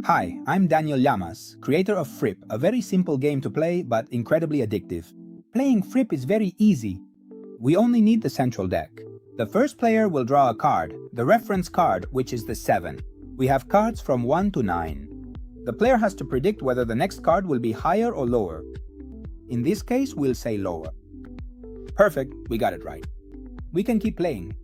Hi, I'm Daniel Llamas, creator of FREEP, a very simple game to play but incredibly addictive. Playing FREEP is very easy. We only need the central deck. The first player will draw a card, the reference card, which is the 7. We have cards from 1 to 9. The player has to predict whether the next card will be higher or lower. In this case, we'll say lower. Perfect, we got it right. We can keep playing.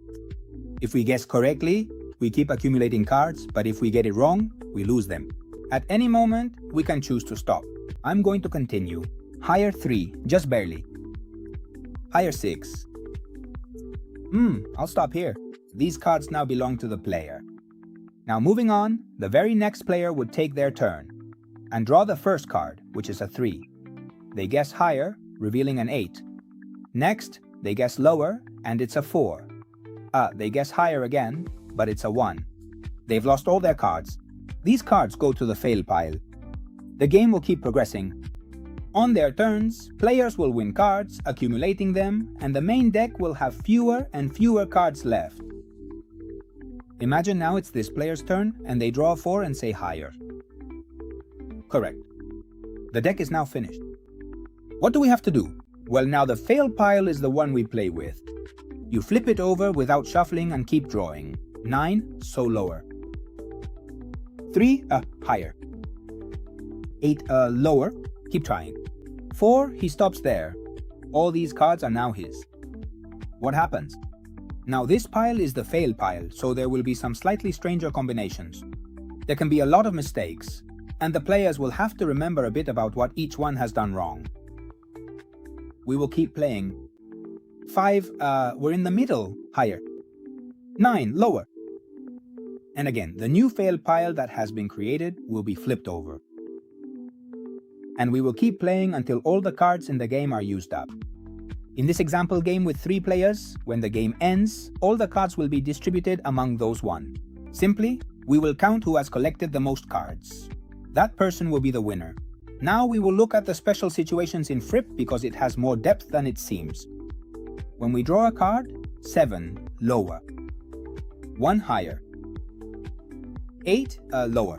If we guess correctly, we keep accumulating cards, but if we get it wrong, we lose them. At any moment, we can choose to stop. I'm going to continue. Higher 3, just barely. Higher 6. I'll stop here. These cards now belong to the player. Now moving on, the very next player would take their turn and draw the first card, which is a 3. They guess higher, revealing an 8. Next, they guess lower, and it's a 4. They guess higher again, but it's a 1. They've lost all their cards. These cards go to the fail pile. The game will keep progressing. On their turns, players will win cards, accumulating them, and the main deck will have fewer and fewer cards left. Imagine now it's this player's turn, and they draw a 4 and say higher. Correct. The deck is now finished. What do we have to do? Well, now the fail pile is the one we play with. You flip it over without shuffling and keep drawing. 9, so lower. 3, higher. 8, lower. Keep trying. 4, he stops there. All these cards are now his. What happens? Now this pile is the fail pile, so there will be some slightly stranger combinations. There can be a lot of mistakes, and the players will have to remember a bit about what each one has done wrong. We will keep playing. 5, we're in the middle, higher. 9, lower. And again, the new fail pile that has been created will be flipped over. And we will keep playing until all the cards in the game are used up. In this example game with 3 players, when the game ends, all the cards will be distributed among those 1. Simply, we will count who has collected the most cards. That person will be the winner. Now we will look at the special situations in FREEP because it has more depth than it seems. When we draw a card, 7, lower. 1, higher. 8, lower.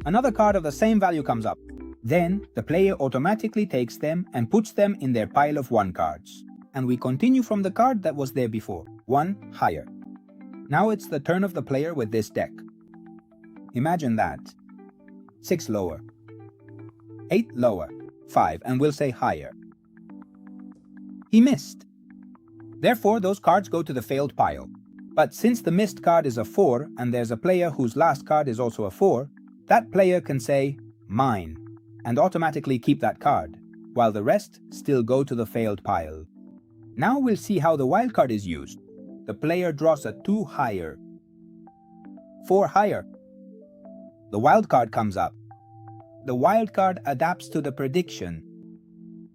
Another card of the same value comes up. Then, the player automatically takes them and puts them in their pile of 1 cards. And we continue from the card that was there before, 1, higher. Now it's the turn of the player with this deck. Imagine that. 6, lower. 8, lower. 5, and we'll say higher. He missed. Therefore, those cards go to the failed pile. But since the missed card is a 4 and there's a player whose last card is also a 4, that player can say, mine, and automatically keep that card, while the rest still go to the failed pile. Now we'll see how the wild card is used. The player draws a 2 higher. 4 higher. The wild card comes up. The wild card adapts to the prediction.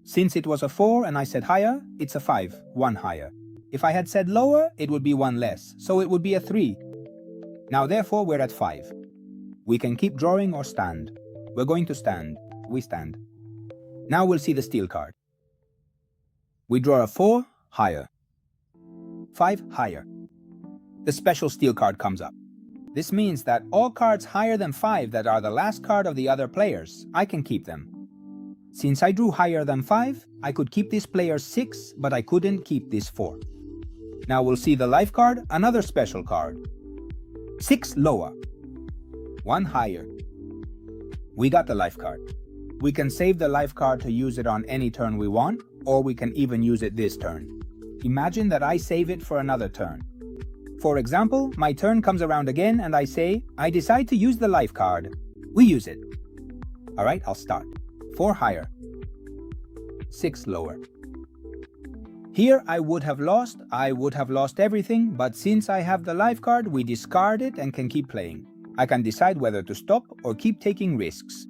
Since it was a 4 and I said higher, it's a 5, 1 higher. If I had said lower, it would be 1 less, so it would be a 3. Now therefore we're at 5. We can keep drawing or stand. We're going to stand. We stand. Now we'll see the steal card. We draw a 4, higher. 5, higher. The special steal card comes up. This means that all cards higher than 5 that are the last card of the other players, I can keep them. Since I drew higher than 5, I could keep this player 6, but I couldn't keep this 4. Now we'll see the life card, another special card. 6, lower. 1 higher. We got the life card. We can save the life card to use it on any turn we want, or we can even use it this turn. Imagine that I save it for another turn. For example, my turn comes around again and I say, I decide to use the life card. We use it. Alright, I'll start. 4 higher. 6 lower. Here I would have lost everything, but since I have the life card, we discard it and can keep playing. I can decide whether to stop or keep taking risks.